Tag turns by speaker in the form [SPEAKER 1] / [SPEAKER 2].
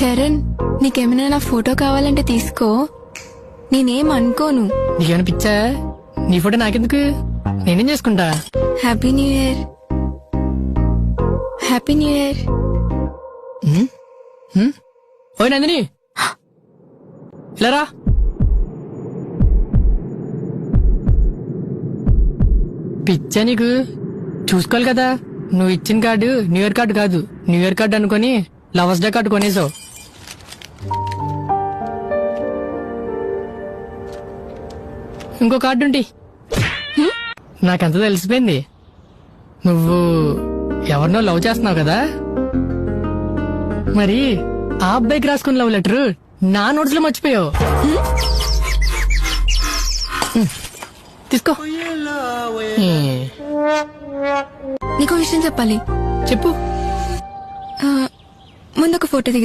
[SPEAKER 1] చరణ్, నీకేమైనా నా ఫోటో కావాలంటే తీసుకో, నేనేం అనుకోను.
[SPEAKER 2] నీకేమైనా పిచ్చా? నీ ఫోటో నాకెందుకు, నేనేం చేసుకుంటా.
[SPEAKER 1] Happy new year. Happy new year.
[SPEAKER 2] ఓ నందిని, ఇలా రా. పిచ్చా నీకు? చూసుకోవాలి కదా, నువ్వు ఇచ్చిన కార్డు న్యూ ఇయర్ కార్డు కాదు, న్యూ ఇయర్ కార్డు అనుకుని లవర్స్ డే కార్డు కొనేసావు. ఇంకో కార్డు ఉంటి. నాకంతా తెలిసిపోయింది, నువ్వు ఎవరినో లవ్ చేస్తున్నావు కదా. మరి ఆ అబ్బాయికి రాసుకున్న లవ్ లెటర్ నా నోట్స్ లో మర్చిపోయావు. తీసుకో.
[SPEAKER 1] నీకు విషయం చెప్పాలి.
[SPEAKER 2] చెప్పు.
[SPEAKER 1] ముందొక ఫోటో దిగు.